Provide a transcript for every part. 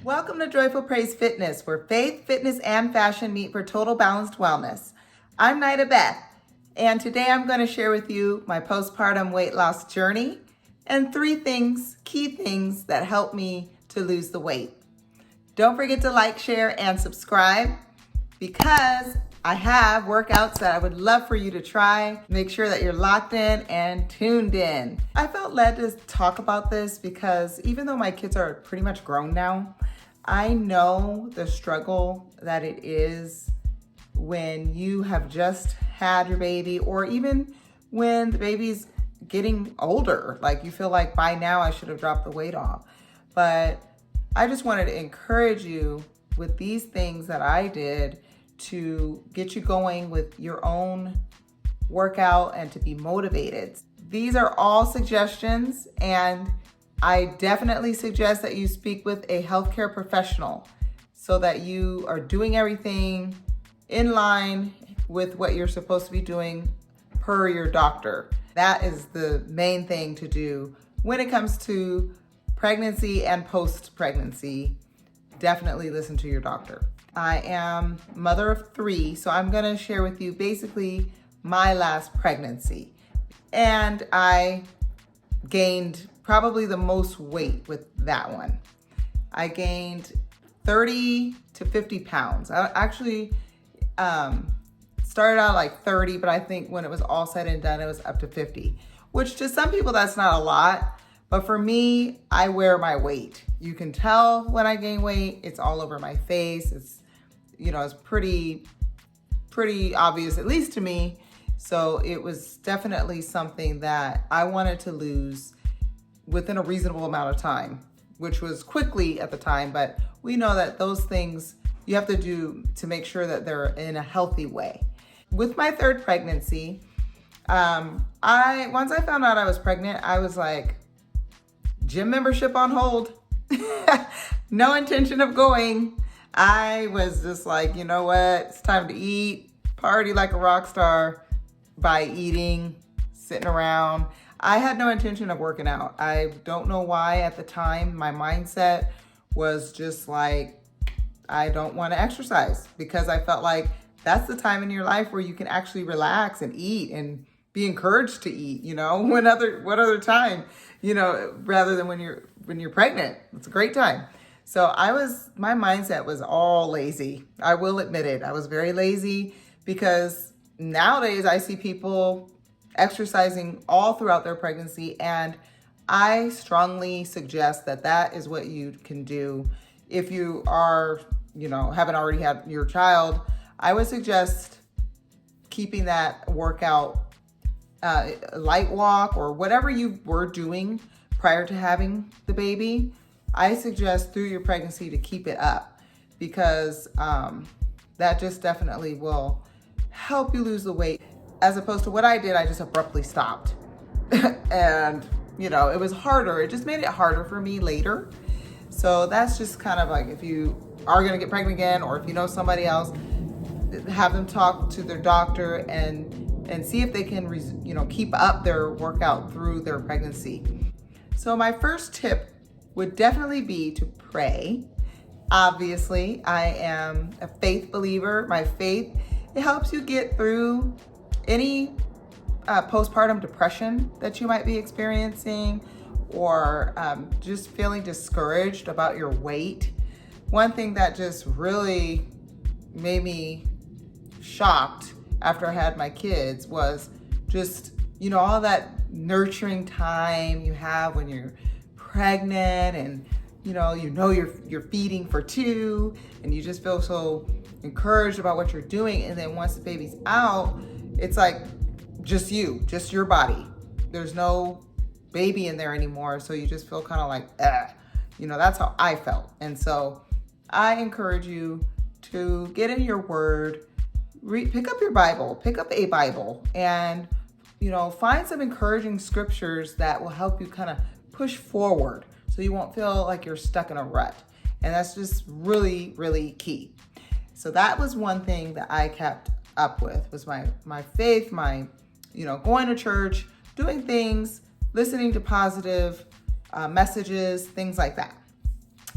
Welcome to Joyful Praise Fitness, where faith, fitness, and fashion meet for total balanced wellness. I'm Nida Beth, and today I'm going to share with you my postpartum weight loss journey and 3 key things that helped me to lose the weight. Don't forget to like, share, and subscribe because I have workouts that I would love for you to try. Make sure that you're locked in and tuned in. I felt led to talk about this because even though my kids are pretty much grown now, I know the struggle that it is when you have just had your baby, or even when the baby's getting older. Like you feel like by now I should have dropped the weight off. But I just wanted to encourage you with these things that I did to get you going with your own workout and to be motivated. These are all suggestions, and I definitely suggest that you speak with a healthcare professional so that you are doing everything in line with what you're supposed to be doing per your doctor. That is the main thing to do when it comes to pregnancy and post-pregnancy. Definitely listen to your doctor. I am mother of 3, so I'm gonna share with you basically my last pregnancy. And I gained probably the most weight with that one. I gained 30 to 50 pounds. I actually started out like 30, but I think when it was all said and done, it was up to 50, which to some people that's not a lot. But for me, I wear my weight. You can tell when I gain weight. It's all over my face. It's pretty obvious, at least to me. So it was definitely something that I wanted to lose within a reasonable amount of time, which was quickly at the time. But we know that those things you have to do to make sure that they're in a healthy way. With my 3rd pregnancy, once I found out I was pregnant, I was like, gym membership on hold. No intention of going. I was just like, you know what? It's time to eat, party like a rock star by eating, sitting around. I had no intention of working out. I don't know why at the time. My mindset was just like, I don't want to exercise, because I felt like that's the time in your life where you can actually relax and eat and be encouraged to eat, what other time, rather than when you're pregnant. It's a great time. So my mindset was all lazy. I will admit it. I was very lazy, because nowadays I see people exercising all throughout their pregnancy, and I strongly suggest that is what you can do. If you are, haven't already had your child, I would suggest keeping that workout, light walk, or whatever you were doing prior to having the baby. I suggest through your pregnancy to keep it up, because that just definitely will help you lose the weight, as opposed to what I did. I just abruptly stopped. And, it was harder. It just made it harder for me later. So that's just kind of like, if you are going to get pregnant again, or if you know somebody else, have them talk to their doctor and see if they can, keep up their workout through their pregnancy. So my first tip would definitely be to pray. Obviously, I am a faith believer. My faith, it helps you get through any postpartum depression that you might be experiencing, or just feeling discouraged about your weight. One thing that just really made me shocked after I had my kids was just, all that nurturing time you have when you're pregnant, and you're feeding for 2, and you just feel so encouraged about what you're doing. And then once the baby's out, it's like just your body. There's no baby in there anymore, so you just feel kind of like, that's how I felt. And so I encourage you to get in your word, pick up your Bible, pick up a Bible, and find some encouraging scriptures that will help you kind of push forward, so you won't feel like you're stuck in a rut. And that's just really, really key. So that was one thing that I kept up with, was my faith, my going to church, doing things, listening to positive messages, things like that.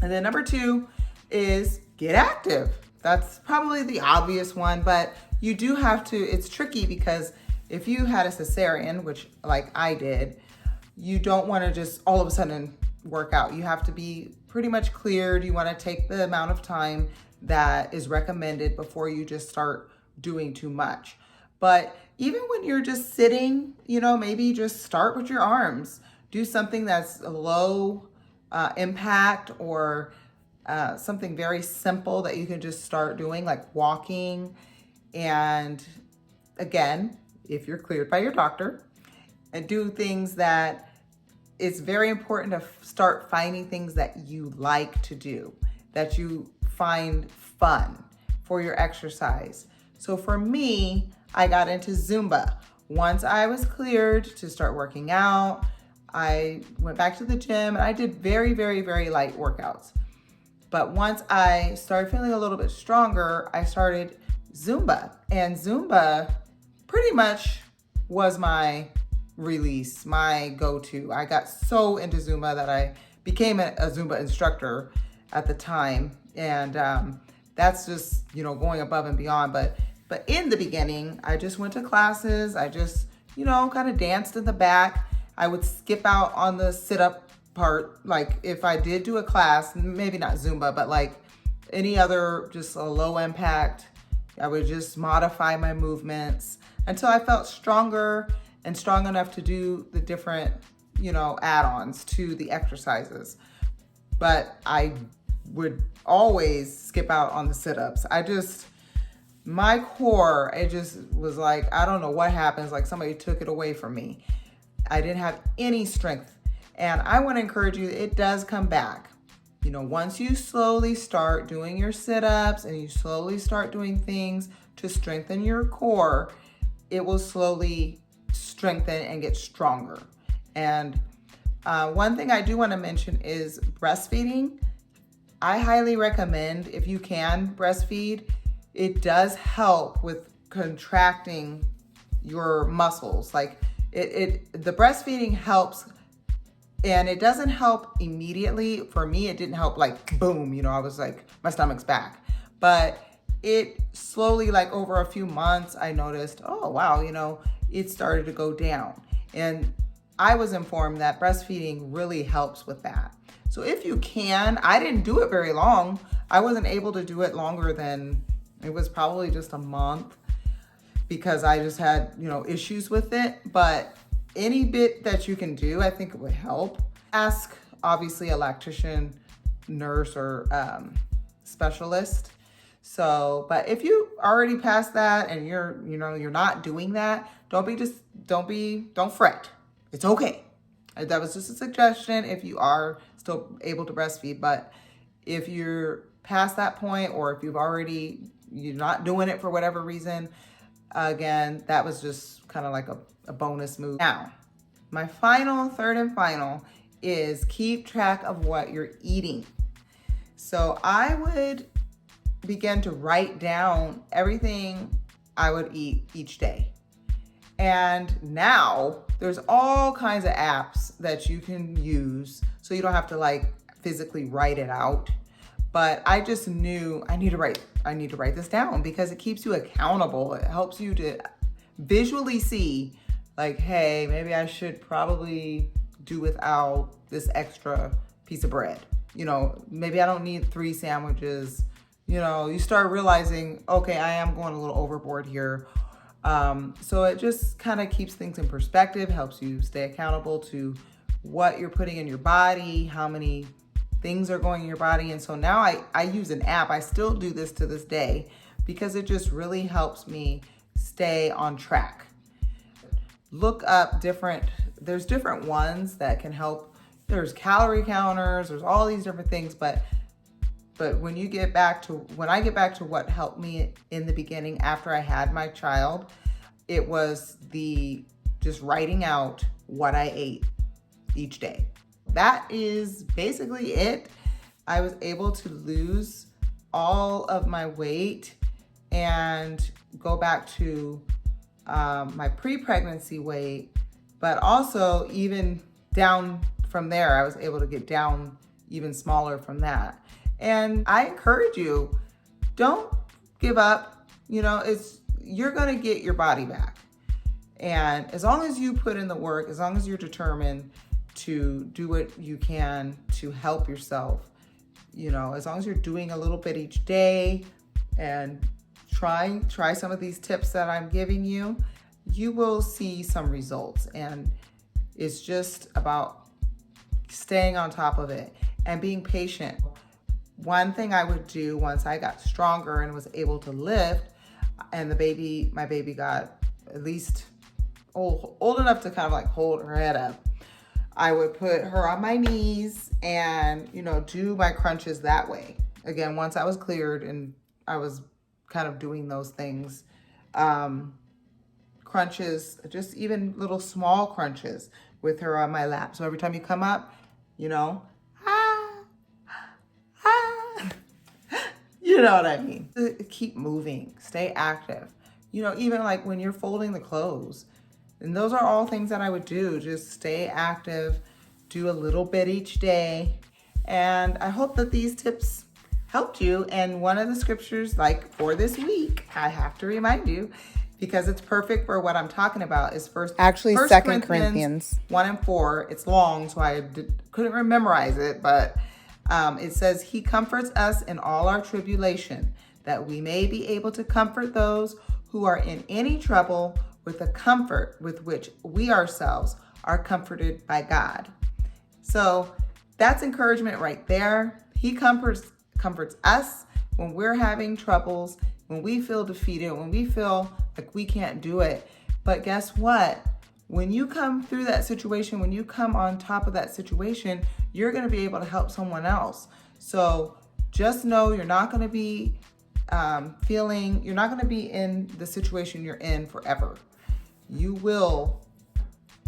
And then number 2 is get active. That's probably the obvious one, but you do have to, it's tricky because if you had a cesarean, which like I did, you don't want to just all of a sudden work out. You have to be pretty much cleared. You want to take the amount of time that is recommended before you just start doing too much. But even when you're just sitting, maybe just start with your arms. Do something that's low impact, or something very simple that you can just start doing, like walking. And again, if you're cleared by your doctor, and do things that it's very important to start finding things that you like to do, that you find fun for your exercise. So for me, I got into Zumba. Once I was cleared to start working out, I went back to the gym and I did very, very, very light workouts. But once I started feeling a little bit stronger, I started Zumba. And Zumba pretty much was my release, my go-to. I got so into Zumba that I became a Zumba instructor at the time. And that's just, going above and beyond. But in the beginning, I just went to classes. I just, kind of danced in the back. I would skip out on the sit-up part. Like if I did do a class, maybe not Zumba, but like any other, just a low impact, I would just modify my movements until I felt stronger and strong enough to do the different, add-ons to the exercises. But I would always skip out on the sit-ups. My core, it just was like, I don't know what happens, like somebody took it away from me. I didn't have any strength. And I want to encourage you, it does come back. Once you slowly start doing your sit-ups and you slowly start doing things to strengthen your core, it will slowly strengthen and get stronger. And one thing I do want to mention is breastfeeding. I highly recommend, if you can breastfeed, it does help with contracting your muscles. Like the breastfeeding helps, and it doesn't help immediately. For me, it didn't help like boom, I was like, my stomach's back. But it slowly, like over a few months, I noticed, oh wow, it started to go down. And I was informed that breastfeeding really helps with that. So if you can, I didn't do it very long. I wasn't able to do it longer than, it was probably just a month because I just had, issues with it. But any bit that you can do, I think it would help. Ask, obviously, a lactation nurse or specialist. So, but if you already passed that and you're not doing that, don't fret. It's okay. That was just a suggestion if you are still able to breastfeed. But if you're past that point, or if you're not doing it for whatever reason, again, that was just kind of like a bonus move. Now, my third and final is keep track of what you're eating. So I would begin to write down everything I would eat each day. And now there's all kinds of apps that you can use, so you don't have to like physically write it out. But I just knew I need to write this down because it keeps you accountable. It helps you to visually see like, hey, maybe I should probably do without this extra piece of bread. Maybe I don't need 3 sandwiches. You start realizing, okay, I am going a little overboard here. So it just kind of keeps things in perspective, helps you stay accountable to what you're putting in your body, how many things are going in your body. And so now I use an app. I still do this to this day because it just really helps me stay on track. Look up there's different ones that can help. There's calorie counters, there's all these different things, but when I get back to what helped me in the beginning after I had my child, it was just writing out what I ate each day. That is basically it. I was able to lose all of my weight and go back to my pre-pregnancy weight, but also even down from there, I was able to get down even smaller from that. And I encourage you, don't give up. You know, you're going to get your body back. And as long as you put in the work, as long as you're determined to do what you can to help yourself, you know, as long as you're doing a little bit each day and try some of these tips that I'm giving you, you will see some results. And it's just about staying on top of it and being patient. One thing I would do once I got stronger and was able to lift, and my baby got at least old enough to kind of like hold her head up, I would put her on my knees and, you know, do my crunches that way. Again, once I was cleared and I was kind of doing those things, crunches, just even little small crunches with her on my lap. So every time you come up, you know, you know what I mean? Keep moving, stay active. You know, even like when you're folding the clothes, and those are all things that I would do. Just stay active, do a little bit each day. And I hope that these tips helped you. And one of the scriptures, like for this week, I have to remind you, because it's perfect for what I'm talking about, is First Corinthians 1:4. It's long, so I couldn't memorize it, but it says, He comforts us in all our tribulation, that we may be able to comfort those who are in any trouble with the comfort with which we ourselves are comforted by God. So that's encouragement right there. He comforts us when we're having troubles, when we feel defeated, when we feel like we can't do it. But guess what? When you come through that situation, when you come on top of that situation, you're going to be able to help someone else. So just know you're not going to be you're not going to be in the situation you're in forever. You will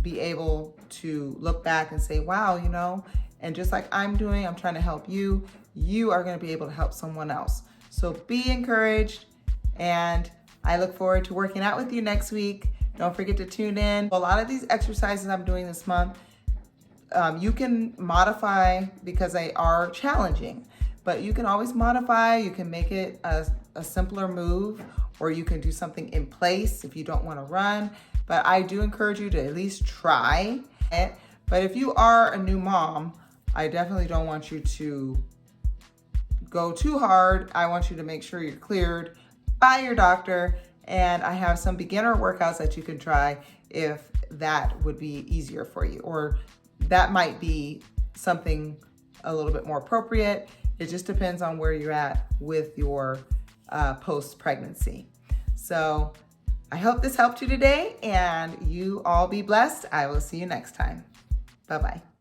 be able to look back and say, wow, you know, and just like I'm trying to help you, you are going to be able to help someone else. So be encouraged, and I look forward to working out with you next week. Don't forget to tune in. A lot of these exercises I'm doing this month, you can modify because they are challenging, but you can always modify. You can make it a simpler move, or you can do something in place if you don't want to run. But I do encourage you to at least try it. But if you are a new mom, I definitely don't want you to go too hard. I want you to make sure you're cleared by your doctor. And I have some beginner workouts that you can try if that would be easier for you, or that might be something a little bit more appropriate. It just depends on where you're at with your post-pregnancy. So I hope this helped you today, and you all be blessed. I will see you next time. Bye-bye.